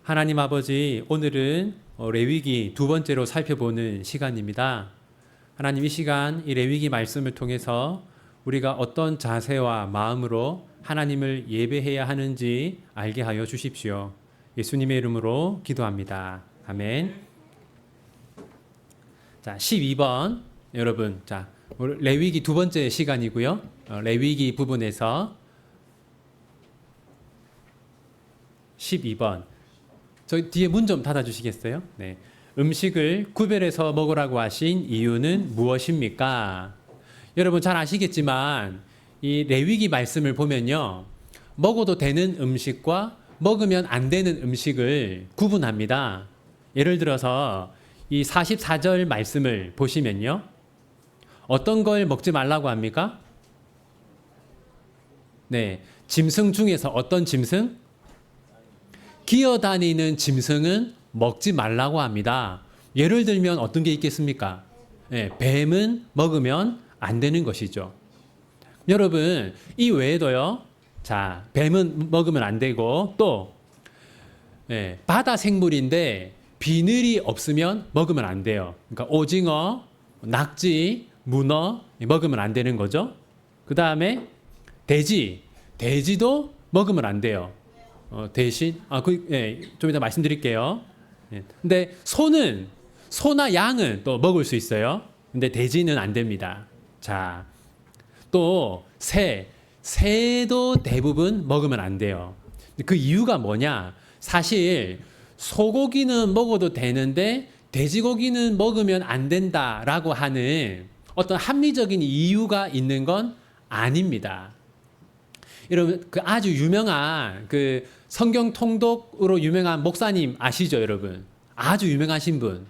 하나님 아버지, 오늘은 레위기 두 번째로 살펴보는 시간입니다. 하나님, 이 시간 이 레위기 말씀을 통해서 우리가 어떤 자세와 마음으로 하나님을 예배해야 하는지 알게 하여 주십시오. 예수님의 이름으로 기도합니다. 아멘. 자, 12번 여러분, 자, 레위기 두 번째 시간이고요. 레위기 부분에서 12번. 저 뒤에 문 좀 닫아주시겠어요? 네. 음식을 구별해서 먹으라고 하신 이유는 무엇입니까? 여러분 잘 아시겠지만 이 레위기 말씀을 보면요, 먹어도 되는 음식과 먹으면 안 되는 음식을 구분합니다. 예를 들어서 이 44절 말씀을 보시면요, 어떤 걸 먹지 말라고 합니까? 네, 짐승 중에서 어떤 짐승? 기어다니는 짐승은 먹지 말라고 합니다. 예를 들면 어떤 게 있겠습니까? 네, 뱀은 먹으면 안 되는 것이죠. 여러분, 이 외에도요, 자, 뱀은 먹으면 안 되고, 또, 바다 생물인데 비늘이 없으면 먹으면 안 돼요. 그러니까 오징어, 낙지, 문어 먹으면 안 되는 거죠. 그 다음에 돼지도 먹으면 안 돼요. 대신 좀 이따 말씀드릴게요. 근데 소나 양은 또 먹을 수 있어요. 근데 돼지는 안 됩니다. 자, 또 새도 대부분 먹으면 안 돼요. 그 이유가 뭐냐? 사실 소고기는 먹어도 되는데 돼지고기는 먹으면 안 된다라고 하는 어떤 합리적인 이유가 있는 건 아닙니다. 여러분, 그 아주 유명한 그 성경 통독으로 유명한 목사님 아시죠, 여러분? 아주 유명하신 분.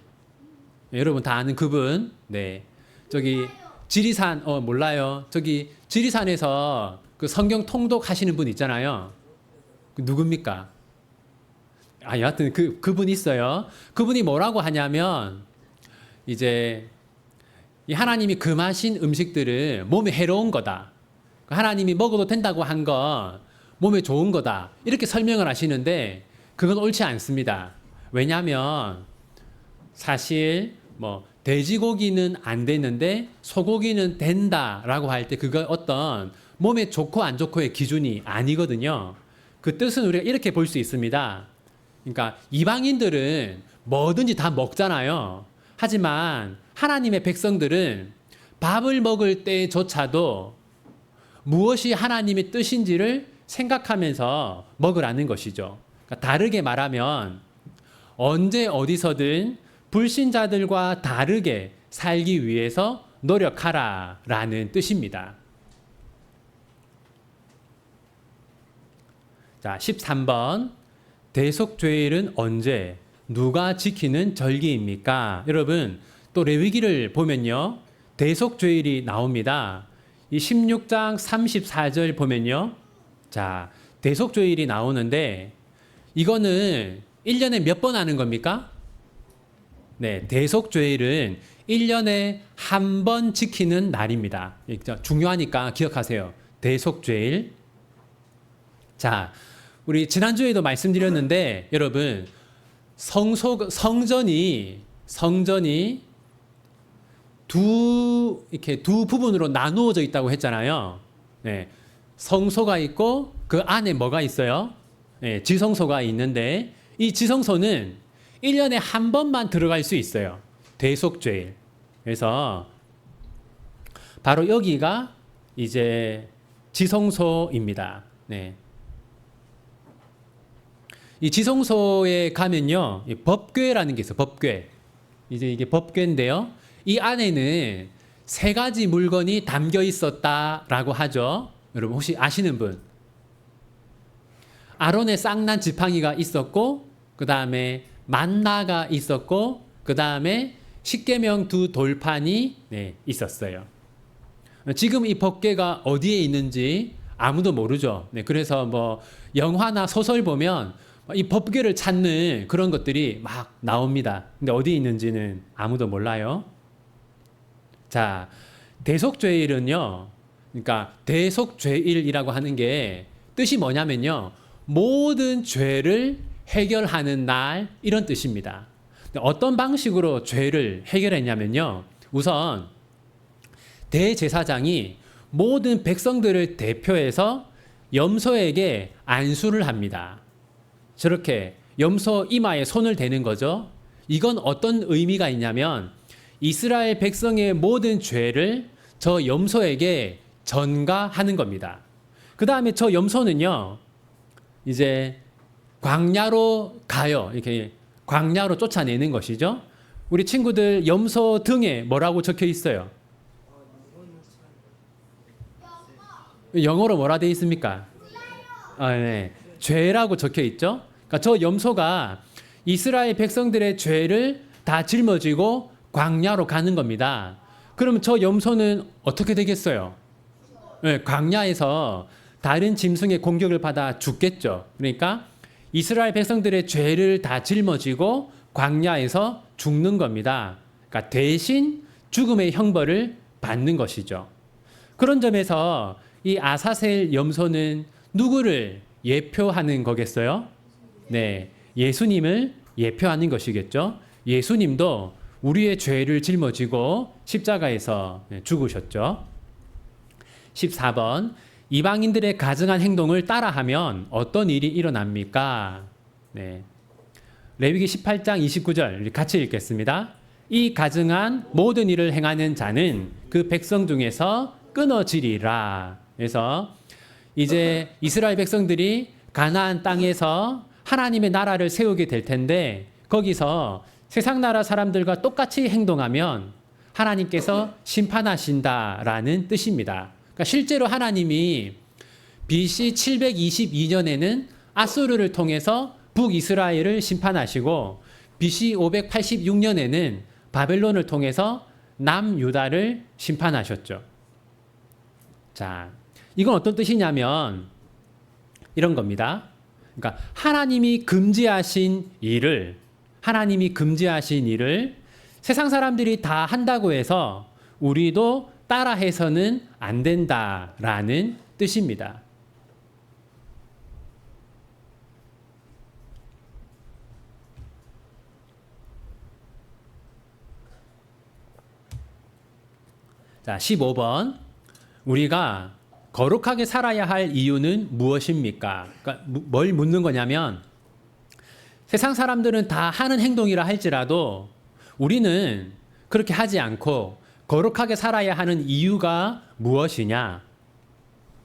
네, 여러분 다 아는 그분. 네. 저기 지리산 몰라요. 저기 지리산에서 그 성경 통독 하시는 분 있잖아요. 그 누굽니까? 여하튼 그분 있어요. 그분이 뭐라고 하냐면 이제 이 하나님이 금하신 음식들은 몸에 해로운 거다. 하나님이 먹어도 된다고 한 건 몸에 좋은 거다. 이렇게 설명을 하시는데 그건 옳지 않습니다. 왜냐하면 사실 돼지고기는 안 되는데 소고기는 된다라고 할 때 그건 어떤 몸에 좋고 안 좋고의 기준이 아니거든요. 그 뜻은 우리가 이렇게 볼 수 있습니다. 그러니까 이방인들은 뭐든지 다 먹잖아요. 하지만 하나님의 백성들은 밥을 먹을 때조차도 무엇이 하나님의 뜻인지를 생각하면서 먹으라는 것이죠. 그러니까 다르게 말하면 언제 어디서든 불신자들과 다르게 살기 위해서 노력하라라는 뜻입니다. 자, 13번. 대속죄일은 언제 누가 지키는 절기입니까? 여러분, 또 레위기를 보면요, 대속죄일이 나옵니다. 이 16장 34절 보면요, 자, 대속죄일이 나오는데 이거는 1년에 몇 번 하는 겁니까? 네, 대속죄일은 1년에 한 번 지키는 날입니다. 중요하니까 기억하세요. 대속죄일. 자, 우리 지난주에도 말씀드렸는데 여러분, 성전이 두 부분으로 나누어져 있다고 했잖아요. 네, 성소가 있고 그 안에 뭐가 있어요? 네, 지성소가 있는데 이 지성소는 1년에 한 번만 들어갈 수 있어요. 대속죄일. 그래서 바로 여기가 이제 지성소입니다. 네. 이 지성소에 가면요, 법궤라는 게 있어요. 법궤. 이제 이게 법궤인데요. 이 안에는 세 가지 물건이 담겨 있었다라고 하죠. 여러분 혹시 아시는 분? 아론의 쌍난 지팡이가 있었고, 그 다음에 만나가 있었고, 그 다음에 십계명 두 돌판이 있었어요. 지금 이 법궤가 어디에 있는지 아무도 모르죠. 네, 그래서 영화나 소설 보면 이 법궤를 찾는 그런 것들이 막 나옵니다. 근데 어디 있는지는 아무도 몰라요. 자, 대속죄일은요, 그러니까 대속죄일이라고 하는 게 뜻이 뭐냐면요, 모든 죄를 해결하는 날 이런 뜻입니다. 어떤 방식으로 죄를 해결했냐면요. 우선 대제사장이 모든 백성들을 대표해서 염소에게 안수를 합니다. 저렇게 염소 이마에 손을 대는 거죠. 이건 어떤 의미가 있냐면 이스라엘 백성의 모든 죄를 저 염소에게 전가하는 겁니다. 그 다음에 저 염소는요, 이제 광야로 가요. 이렇게 광야로 쫓아내는 것이죠. 우리 친구들 염소 등에 뭐라고 적혀 있어요? 영어로 뭐라 되어 있습니까? 네. 죄라고 적혀 있죠. 그러니까 저 염소가 이스라엘 백성들의 죄를 다 짊어지고 광야로 가는 겁니다. 그러면 저 염소는 어떻게 되겠어요? 네, 광야에서 다른 짐승의 공격을 받아 죽겠죠. 그러니까 이스라엘 백성들의 죄를 다 짊어지고 광야에서 죽는 겁니다. 그러니까 대신 죽음의 형벌을 받는 것이죠. 그런 점에서 이 아사셀 염소는 누구를 예표하는 거겠어요? 네, 예수님을 예표하는 것이겠죠. 예수님도 우리의 죄를 짊어지고 십자가에서 죽으셨죠. 14번, 이방인들의 가증한 행동을 따라하면 어떤 일이 일어납니까? 네. 레위기 18장 29절 같이 읽겠습니다. 이 가증한 모든 일을 행하는 자는 그 백성 중에서 끊어지리라. 그래서 이제 이스라엘 백성들이 가나안 땅에서 하나님의 나라를 세우게 될 텐데 거기서 세상 나라 사람들과 똑같이 행동하면 하나님께서 심판하신다라는 뜻입니다. 그러니까 실제로 하나님이 BC 722년에는 아수르를 통해서 북이스라엘을 심판하시고 BC 586년에는 바벨론을 통해서 남유다를 심판하셨죠. 자, 이건 어떤 뜻이냐면 이런 겁니다. 그러니까 하나님이 금지하신 일을 세상 사람들이 다 한다고 해서 우리도 따라해서는 안 된다라는 뜻입니다. 자, 15번. 우리가 거룩하게 살아야 할 이유는 무엇입니까? 그러니까 뭘 묻는 거냐면 세상 사람들은 다 하는 행동이라 할지라도 우리는 그렇게 하지 않고 거룩하게 살아야 하는 이유가 무엇이냐?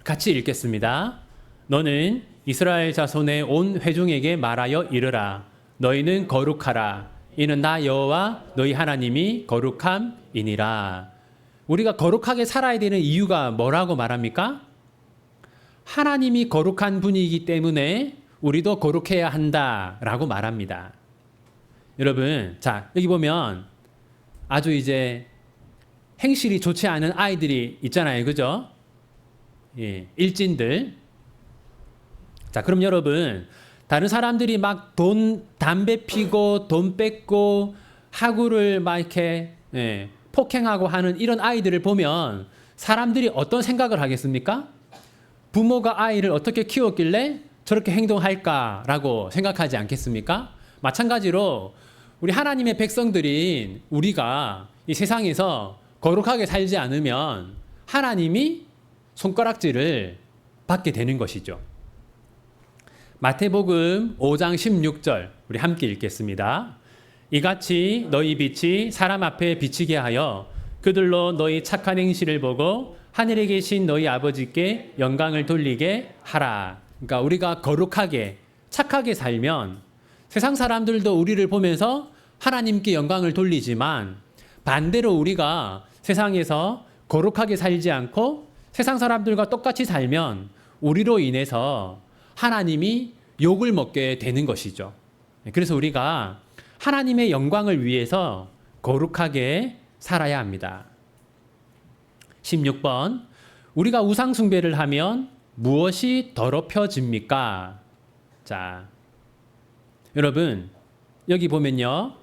같이 읽겠습니다. 너는 이스라엘 자손의 온 회중에게 말하여 이르라. 너희는 거룩하라. 이는 나 여호와 너희 하나님이 거룩함이니라. 우리가 거룩하게 살아야 되는 이유가 뭐라고 말합니까? 하나님이 거룩한 분이기 때문에 우리도 거룩해야 한다라고 말합니다. 여러분, 자, 여기 보면 아주 이제 행실이 좋지 않은 아이들이 있잖아요. 그죠? 예, 일진들. 자, 그럼 여러분, 다른 사람들이 막 담배 피고 돈 뺏고 하구를 막 이렇게 폭행하고 하는 이런 아이들을 보면 사람들이 어떤 생각을 하겠습니까? 부모가 아이를 어떻게 키웠길래 저렇게 행동할까라고 생각하지 않겠습니까? 마찬가지로 우리 하나님의 백성들인 우리가 이 세상에서 거룩하게 살지 않으면 하나님이 손가락질을 받게 되는 것이죠. 마태복음 5장 16절 우리 함께 읽겠습니다. 이같이 너희 빛이 사람 앞에 비치게 하여 그들로 너희 착한 행실을 보고 하늘에 계신 너희 아버지께 영광을 돌리게 하라. 그러니까 우리가 거룩하게 착하게 살면 세상 사람들도 우리를 보면서 하나님께 영광을 돌리지만 반대로 우리가 세상에서 거룩하게 살지 않고 세상 사람들과 똑같이 살면 우리로 인해서 하나님이 욕을 먹게 되는 것이죠. 그래서 우리가 하나님의 영광을 위해서 거룩하게 살아야 합니다. 16번. 우리가 우상 숭배를 하면 무엇이 더럽혀집니까? 자, 여러분, 여기 보면요.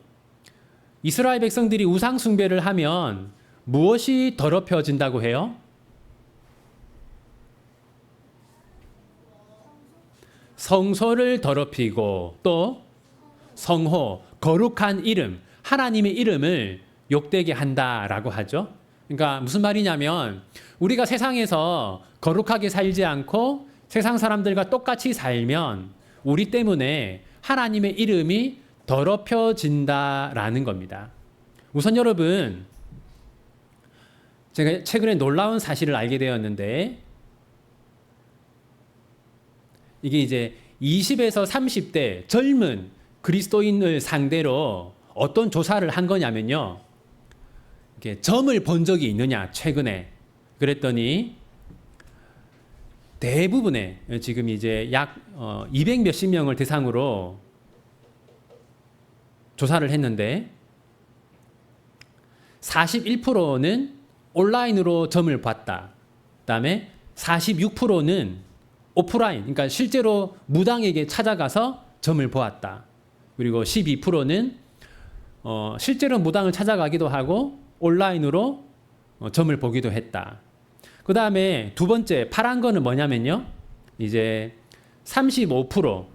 이스라엘 백성들이 우상 숭배를 하면 무엇이 더럽혀진다고 해요? 성소를 더럽히고 또 성호, 거룩한 이름, 하나님의 이름을 욕되게 한다라고 하죠. 그러니까 무슨 말이냐면 우리가 세상에서 거룩하게 살지 않고 세상 사람들과 똑같이 살면 우리 때문에 하나님의 이름이 더럽혀진다라는 겁니다. 우선 여러분, 제가 최근에 놀라운 사실을 알게 되었는데 이게 이제 20에서 30대 젊은 그리스도인을 상대로 어떤 조사를 한 거냐면요. 이렇게 점을 본 적이 있느냐, 최근에. 그랬더니 대부분의 지금 이제 약 200 몇십 명을 대상으로 조사를 했는데 41%는 온라인으로 점을 봤다. 그다음에 46%는 오프라인, 그러니까 실제로 무당에게 찾아가서 점을 보았다. 그리고 12%는 실제로 무당을 찾아가기도 하고 온라인으로 점을 보기도 했다. 그 다음에 두 번째 파란 거는 뭐냐면요. 이제 35%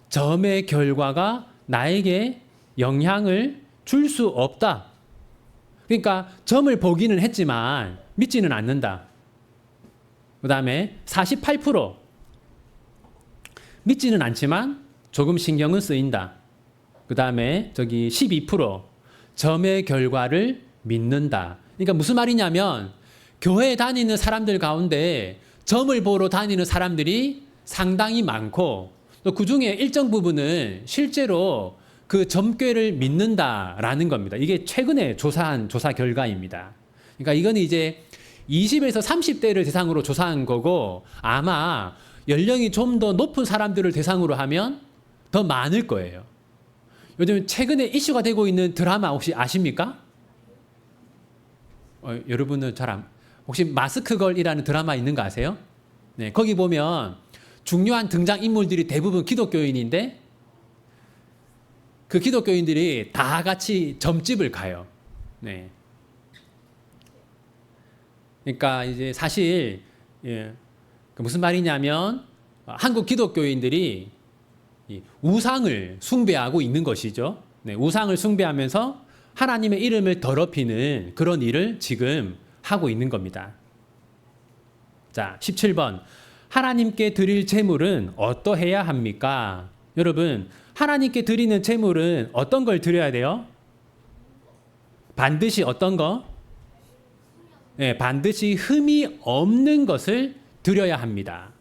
점의 결과가 나에게 영향을 줄 수 없다. 그러니까 점을 보기는 했지만 믿지는 않는다. 그 다음에 48% 믿지는 않지만 조금 신경은 쓰인다. 그 다음에 저기 12% 점의 결과를 믿는다. 그러니까 무슨 말이냐면 교회에 다니는 사람들 가운데 점을 보러 다니는 사람들이 상당히 많고 또 그 중에 일정 부분은 실제로 그 점괘를 믿는다라는 겁니다. 이게 최근에 조사한 조사 결과입니다. 그러니까 이건 이제 20에서 30대를 대상으로 조사한 거고 아마 연령이 좀 더 높은 사람들을 대상으로 하면 더 많을 거예요. 요즘 최근에 이슈가 되고 있는 드라마 혹시 아십니까? 여러분은 혹시 마스크걸이라는 드라마 있는 거 아세요? 네, 거기 보면 중요한 등장 인물들이 대부분 기독교인인데 그 기독교인들이 다 같이 점집을 가요. 네. 그러니까 이제 사실 무슨 말이냐면 한국 기독교인들이 우상을 숭배하고 있는 것이죠. 네, 우상을 숭배하면서 하나님의 이름을 더럽히는 그런 일을 지금 하고 있는 겁니다. 자, 17번. 하나님께 드릴 제물은 어떠해야 합니까? 여러분, 하나님께 드리는 제물은 어떤 걸 드려야 돼요? 반드시 어떤 거? 네, 반드시 흠이 없는 것을 드려야 합니다.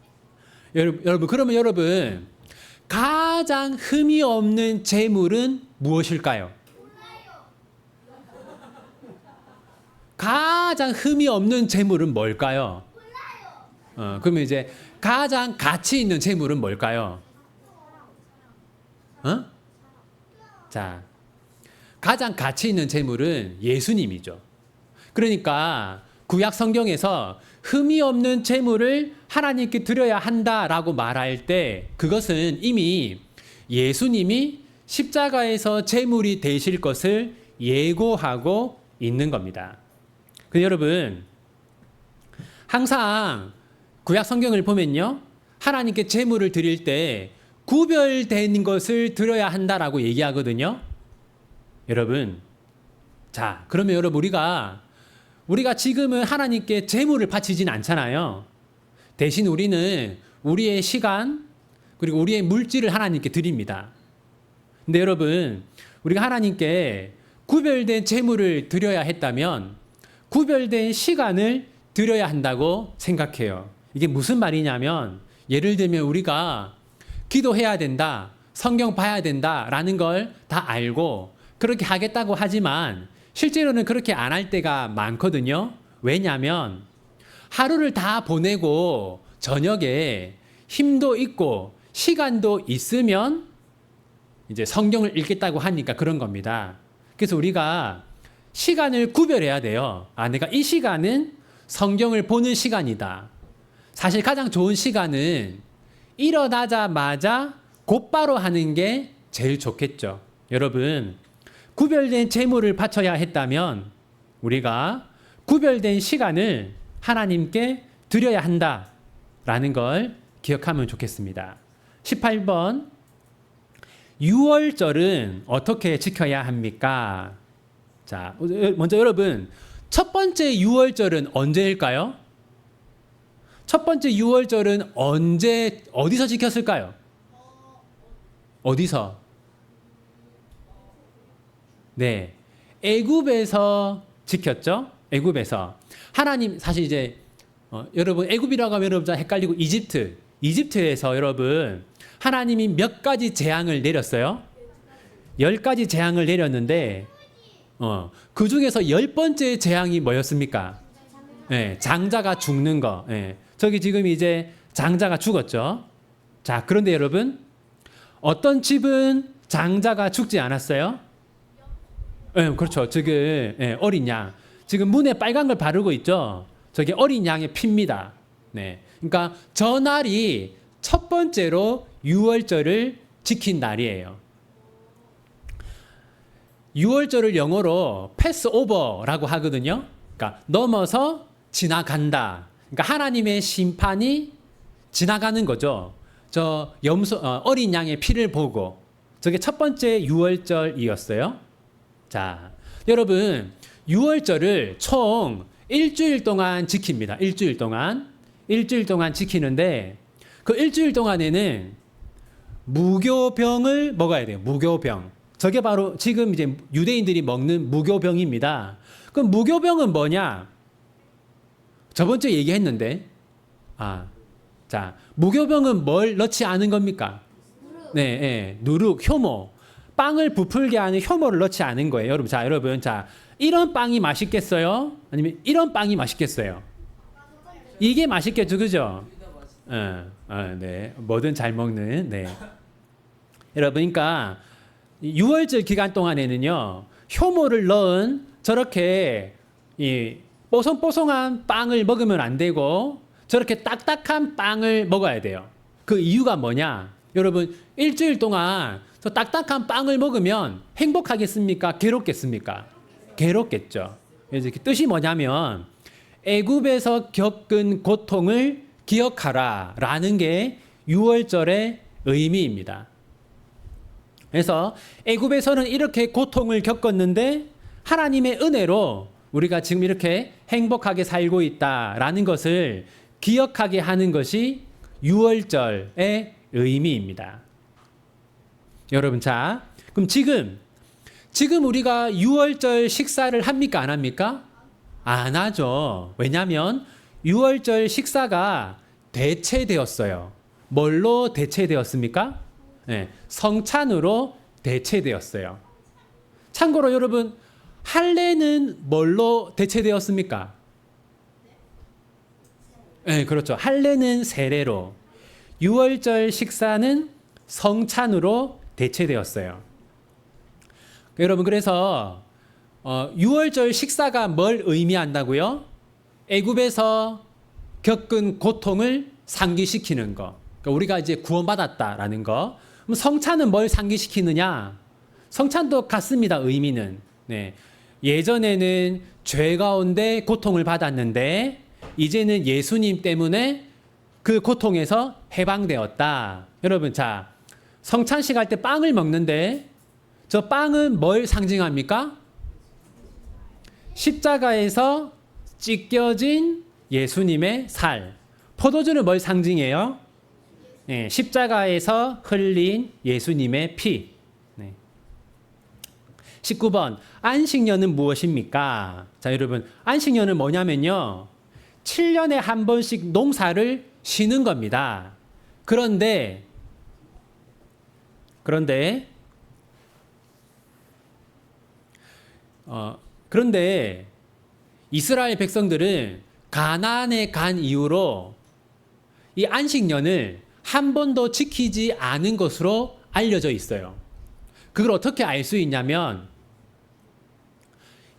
여러분, 그러면 여러분, 가장 흠이 없는 제물은 무엇일까요? 가장 흠이 없는 제물은 뭘까요? 그러면 이제 가장 가치 있는 제물은 뭘까요? 자, 가장 가치 있는 제물은 예수님이죠. 그러니까 구약 성경에서 흠이 없는 제물을 하나님께 드려야 한다라고 말할 때 그것은 이미 예수님이 십자가에서 제물이 되실 것을 예고하고 있는 겁니다. 여러분, 항상 구약 성경을 보면요, 하나님께 제물을 드릴 때 구별된 것을 드려야 한다라고 얘기하거든요. 여러분, 자, 그러면 여러분 우리가 지금은 하나님께 제물을 바치진 않잖아요. 대신 우리는 우리의 시간 그리고 우리의 물질을 하나님께 드립니다. 근데 여러분, 우리가 하나님께 구별된 제물을 드려야 했다면 구별된 시간을 드려야 한다고 생각해요. 이게 무슨 말이냐면 예를 들면 우리가 기도해야 된다, 성경 봐야 된다라는 걸 다 알고 그렇게 하겠다고 하지만 실제로는 그렇게 안 할 때가 많거든요. 왜냐하면 하루를 다 보내고 저녁에 힘도 있고 시간도 있으면 이제 성경을 읽겠다고 하니까 그런 겁니다. 그래서 우리가 시간을 구별해야 돼요. 내가 이 시간은 성경을 보는 시간이다. 사실 가장 좋은 시간은 일어나자마자 곧바로 하는 게 제일 좋겠죠. 여러분, 구별된 제물을 바쳐야 했다면 우리가 구별된 시간을 하나님께 드려야 한다라는 걸 기억하면 좋겠습니다. 18번. 유월절은 어떻게 지켜야 합니까? 자, 먼저 여러분, 첫 번째 유월절은 언제일까요? 첫 번째 유월절은 어디서 지켰을까요? 어디서? 네. 애굽에서 지켰죠? 애굽에서. 하나님, 사실 이제, 여러분, 애굽이라고 하면 여러분 헷갈리고 이집트에서 여러분, 하나님이 몇 가지 재앙을 내렸어요? 10가지 재앙을 내렸는데, 그 중에서 10번째 재앙이 뭐였습니까? 네, 장자가 죽는 거. 네. 저기 지금 이제 장자가 죽었죠? 자, 그런데 여러분, 어떤 집은 장자가 죽지 않았어요? 네, 그렇죠. 지금, 어린 양. 지금 문에 빨간 걸 바르고 있죠? 저게 어린 양의 피입니다. 네. 그러니까 저 날이 첫 번째로 유월절을 지킨 날이에요. 유월절을 영어로 패스오버라고 하거든요. 그러니까 넘어서 지나간다. 그러니까 하나님의 심판이 지나가는 거죠. 저 어린 양의 피를 보고 저게 첫 번째 유월절이었어요. 자, 여러분 유월절을 총 일주일 동안 지킵니다. 일주일 동안 지키는데 그 일주일 동안에는 무교병을 먹어야 돼요. 무교병. 저게 바로 지금 이제 유대인들이 먹는 무교병입니다. 그럼 무교병은 뭐냐? 저번 주에 얘기했는데, 자, 무교병은 뭘 넣지 않은 겁니까? 네, 누룩, 효모. 빵을 부풀게 하는 효모를 넣지 않은 거예요. 여러분, 이런 빵이 맛있겠어요? 아니면 이런 빵이 맛있겠어요? 이게 맛있겠죠, 그죠? 네, 뭐든 잘 먹는, 네. 여러분, 그러니까, 6월절 기간 동안에는요, 효모를 넣은 저렇게 이 뽀송뽀송한 빵을 먹으면 안 되고 저렇게 딱딱한 빵을 먹어야 돼요. 그 이유가 뭐냐? 여러분, 일주일 동안 저 딱딱한 빵을 먹으면 행복하겠습니까? 괴롭겠습니까? 괴롭겠죠. 그래서 뜻이 뭐냐면 애굽에서 겪은 고통을 기억하라 라는 게 6월절의 의미입니다. 그래서 애굽에서는 이렇게 고통을 겪었는데 하나님의 은혜로 우리가 지금 이렇게 행복하게 살고 있다라는 것을 기억하게 하는 것이 유월절의 의미입니다. 여러분, 자, 그럼 지금 우리가 유월절 식사를 합니까? 안 합니까? 안 하죠. 왜냐하면 유월절 식사가 대체되었어요. 뭘로 대체되었습니까? 네, 성찬으로 대체되었어요. 참고로 여러분, 할례는 뭘로 대체되었습니까? 네, 그렇죠. 할례는 세례로, 유월절 식사는 성찬으로 대체되었어요. 여러분, 그래서 유월절 식사가 뭘 의미한다고요? 애굽에서 겪은 고통을 상기시키는 거. 그러니까 우리가 이제 구원받았다라는 거. 그럼 성찬은 뭘 상기시키느냐? 성찬도 같습니다. 의미는. 네. 예전에는 죄 가운데 고통을 받았는데 이제는 예수님 때문에 그 고통에서 해방되었다. 여러분, 자, 성찬식 할 때 빵을 먹는데 저 빵은 뭘 상징합니까? 십자가에서 찢겨진 예수님의 살. 포도주는 뭘 상징해요? 네, 십자가에서 흘린 예수님의 피. 네. 19번, 안식년은 무엇입니까? 자, 여러분, 안식년은 뭐냐면요. 7년에 한 번씩 농사를 쉬는 겁니다. 그런데 이스라엘 백성들은 가나안에 간 이후로 이 안식년을 한 번도 지키지 않은 것으로 알려져 있어요. 그걸 어떻게 알 수 있냐면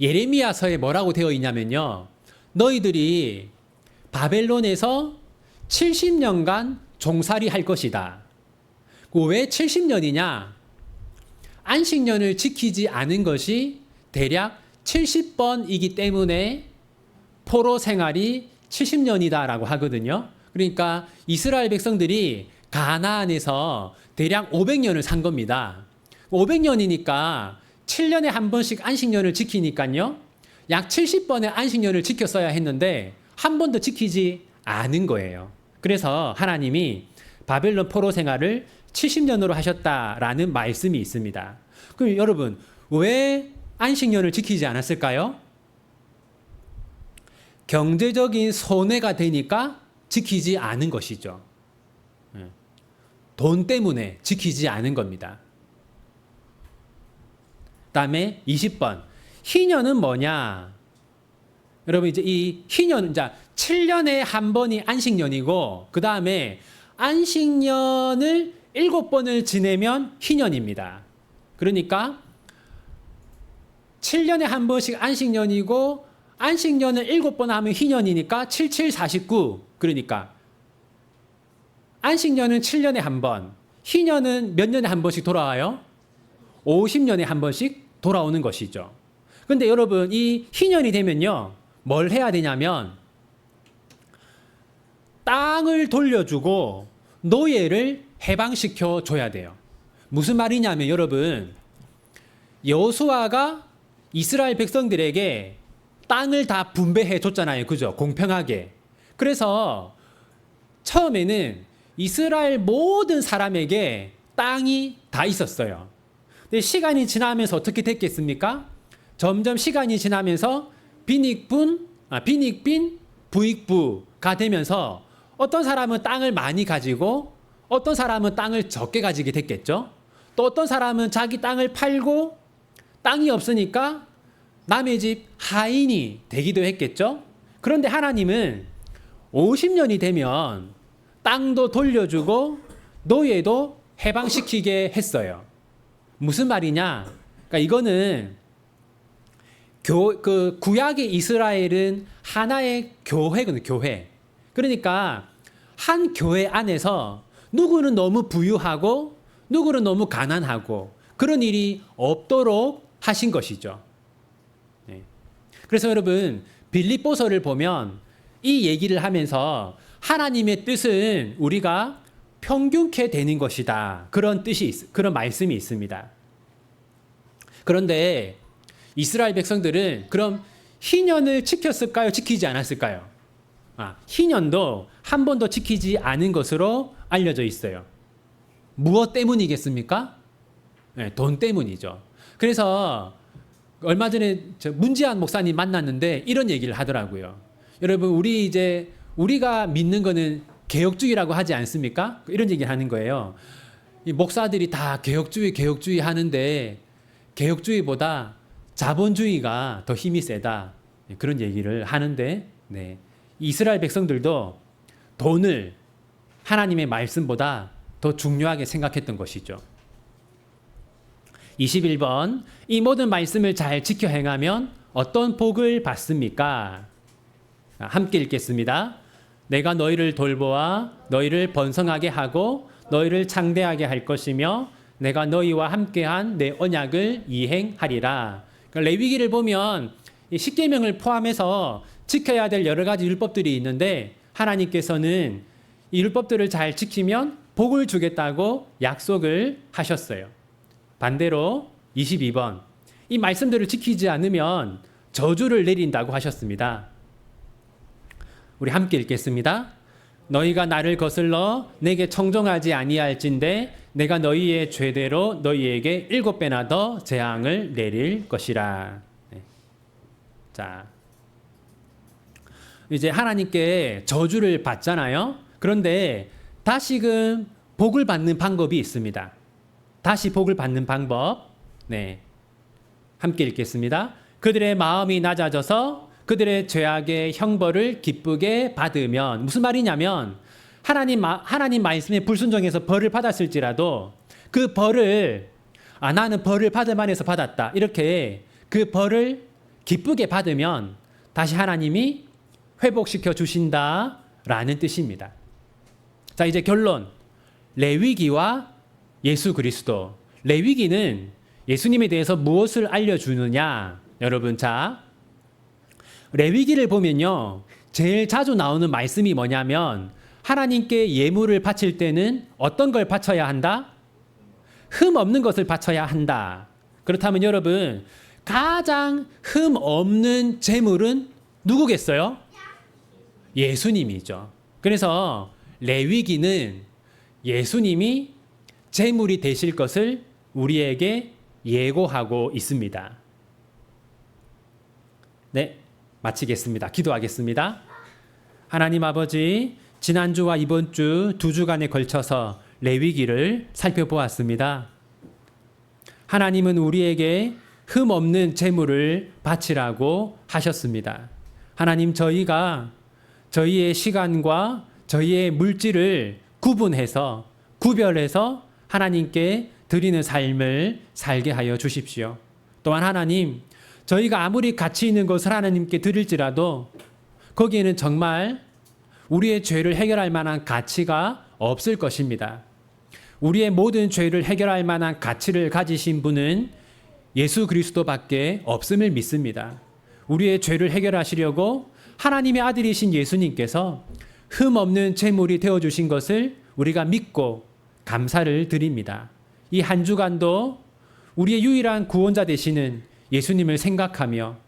예레미야서에 뭐라고 되어 있냐면요. 너희들이 바벨론에서 70년간 종살이 할 것이다. 왜 70년이냐? 안식년을 지키지 않은 것이 대략 70번이기 때문에 포로 생활이 70년이다라고 하거든요. 그러니까 이스라엘 백성들이 가나안에서 대략 500년을 산 겁니다. 500년이니까 7년에 한 번씩 안식년을 지키니까요. 약 70번의 안식년을 지켰어야 했는데 한 번도 지키지 않은 거예요. 그래서 하나님이 바벨론 포로 생활을 70년으로 하셨다라는 말씀이 있습니다. 그럼 여러분, 왜 안식년을 지키지 않았을까요? 경제적인 손해가 되니까 지키지 않은 것이죠. 돈 때문에 지키지 않은 겁니다. 다음에 20번. 희년은 뭐냐? 여러분, 이제 이 희년, 7년에 한 번이 안식년이고, 그 다음에 안식년을 7번을 지내면 희년입니다. 그러니까 7년에 한 번씩 안식년이고, 안식년을 7번 하면 희년이니까 7, 7, 49. 그러니까 안식년은 7년에 한 번, 희년은 몇 년에 한 번씩 돌아와요? 50년에 한 번씩 돌아오는 것이죠. 근데 여러분, 이 희년이 되면요, 뭘 해야 되냐면 땅을 돌려주고 노예를 해방시켜 줘야 돼요. 무슨 말이냐면 여러분, 여호수아가 이스라엘 백성들에게 땅을 다 분배해 줬잖아요. 그죠? 공평하게. 그래서 처음에는 이스라엘 모든 사람에게 땅이 다 있었어요. 근데 시간이 지나면서 어떻게 됐겠습니까? 점점 시간이 지나면서 빈익빈, 부익부가 되면서 어떤 사람은 땅을 많이 가지고 어떤 사람은 땅을 적게 가지게 됐겠죠. 또 어떤 사람은 자기 땅을 팔고 땅이 없으니까 남의 집 하인이 되기도 했겠죠. 그런데 하나님은 50년이 되면 땅도 돌려주고 노예도 해방시키게 했어요. 무슨 말이냐? 그러니까 이거는 구약의 이스라엘은 하나의 교회거든요. 교회. 그러니까 한 교회 안에서 누구는 너무 부유하고 누구는 너무 가난하고 그런 일이 없도록 하신 것이죠. 네. 그래서 여러분, 빌립보서를 보면 이 얘기를 하면서 하나님의 뜻은 우리가 평균케 되는 것이다. 그런 그런 말씀이 있습니다. 그런데 이스라엘 백성들은 그럼 희년을 지켰을까요? 지키지 않았을까요? 희년도 한 번도 지키지 않은 것으로 알려져 있어요. 무엇 때문이겠습니까? 네, 돈 때문이죠. 그래서 얼마 전에 문지한 목사님 만났는데 이런 얘기를 하더라고요. 여러분, 우리가 믿는 거는 개혁주의라고 하지 않습니까? 이런 얘기를 하는 거예요. 이 목사들이 다 개혁주의 하는데 개혁주의보다 자본주의가 더 힘이 세다. 그런 얘기를 하는데, 네. 이스라엘 백성들도 돈을 하나님의 말씀보다 더 중요하게 생각했던 것이죠. 21번. 이 모든 말씀을 잘 지켜 행하면 어떤 복을 받습니까? 함께 읽겠습니다. 내가 너희를 돌보아 너희를 번성하게 하고 너희를 창대하게 할 것이며 내가 너희와 함께한 내 언약을 이행하리라. 그러니까 레위기를 보면 십계명을 포함해서 지켜야 될 여러 가지 율법들이 있는데 하나님께서는 이 율법들을 잘 지키면 복을 주겠다고 약속을 하셨어요. 반대로 22번. 이 말씀들을 지키지 않으면 저주를 내린다고 하셨습니다. 우리 함께 읽겠습니다. 너희가 나를 거슬러 내게 청종하지 아니할진대 내가 너희의 죄대로 너희에게 7배나 더 재앙을 내릴 것이라. 네. 자, 이제 하나님께 저주를 받잖아요. 그런데 다시금 복을 받는 방법이 있습니다. 다시 복을 받는 방법. 네. 함께 읽겠습니다. 그들의 마음이 낮아져서 그들의 죄악의 형벌을 기쁘게 받으면, 무슨 말이냐면 하나님 말씀에 불순종해서 벌을 받았을지라도 그 벌을 나는 벌을 받을 만해서 받았다, 이렇게 그 벌을 기쁘게 받으면 다시 하나님이 회복시켜 주신다라는 뜻입니다. 자, 이제 결론. 레위기와 예수 그리스도. 레위기는 예수님에 대해서 무엇을 알려주느냐? 여러분, 자, 레위기를 보면요, 제일 자주 나오는 말씀이 뭐냐면 하나님께 예물을 바칠 때는 어떤 걸 바쳐야 한다? 흠 없는 것을 바쳐야 한다. 그렇다면 여러분, 가장 흠 없는 제물은 누구겠어요? 예수님이죠. 그래서 레위기는 예수님이 제물이 되실 것을 우리에게 예고하고 있습니다. 네, 마치겠습니다. 기도하겠습니다. 하나님 아버지, 지난주와 이번 주 2주간에 걸쳐서 레위기를 살펴보았습니다. 하나님은 우리에게 흠 없는 제물을 바치라고 하셨습니다. 하나님, 저희가 저희의 시간과 저희의 물질을 구별해서 하나님께 드리는 삶을 살게 하여 주십시오. 또한 하나님, 저희가 아무리 가치 있는 것을 하나님께 드릴지라도 거기에는 정말 우리의 죄를 해결할 만한 가치가 없을 것입니다. 우리의 모든 죄를 해결할 만한 가치를 가지신 분은 예수 그리스도밖에 없음을 믿습니다. 우리의 죄를 해결하시려고 하나님의 아들이신 예수님께서 흠 없는 제물이 되어주신 것을 우리가 믿고 감사를 드립니다. 이 한 주간도 우리의 유일한 구원자 되시는 예수님을 생각하며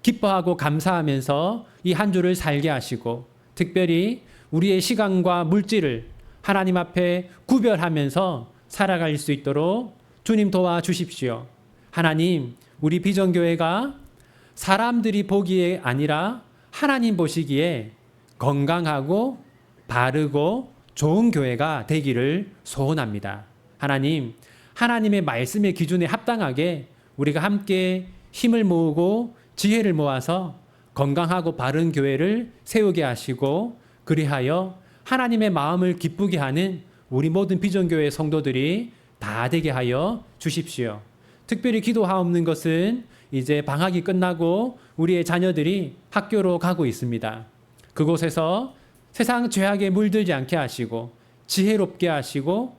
기뻐하고 감사하면서 이 한 주를 살게 하시고, 특별히 우리의 시간과 물질을 하나님 앞에 구별하면서 살아갈 수 있도록 주님 도와주십시오. 하나님, 우리 비전교회가 사람들이 보기에 아니라 하나님 보시기에 건강하고 바르고 좋은 교회가 되기를 소원합니다. 하나님, 하나님의 말씀의 기준에 합당하게 우리가 함께 힘을 모으고 지혜를 모아서 건강하고 바른 교회를 세우게 하시고, 그리하여 하나님의 마음을 기쁘게 하는 우리 모든 비전교회 성도들이 다 되게 하여 주십시오. 특별히 기도하옵는 것은 이제 방학이 끝나고 우리의 자녀들이 학교로 가고 있습니다. 그곳에서 세상 죄악에 물들지 않게 하시고 지혜롭게 하시고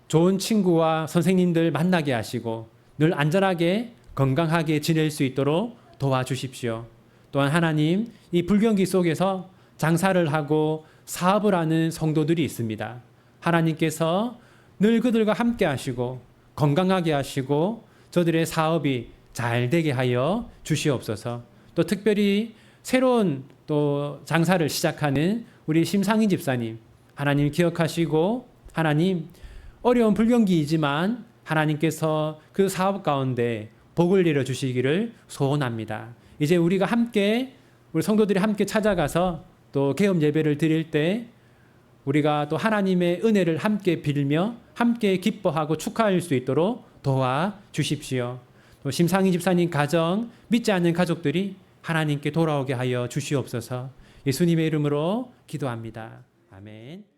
좋은 친구와 선생님들 만나게 하시고 늘 안전하게 건강하게 지낼 수 있도록 도와주십시오. 또한 하나님, 이 불경기 속에서 장사를 하고 사업을 하는 성도들이 있습니다. 하나님께서 늘 그들과 함께 하시고 건강하게 하시고 저들의 사업이 잘 되게 하여 주시옵소서. 또 특별히 새로운 또 장사를 시작하는 우리 심상희 집사님, 하나님 기억하시고, 하나님, 어려운 불경기이지만 하나님께서 그 사업 가운데 복을 내려 주시기를 소원합니다. 이제 우리가 함께, 우리 성도들이 함께 찾아가서 또 개업 예배를 드릴 때 우리가 또 하나님의 은혜를 함께 빌며 함께 기뻐하고 축하할 수 있도록 도와주십시오. 또 심상희 집사님 가정, 믿지 않는 가족들이 하나님께 돌아오게 하여 주시옵소서. 예수님의 이름으로 기도합니다. 아멘.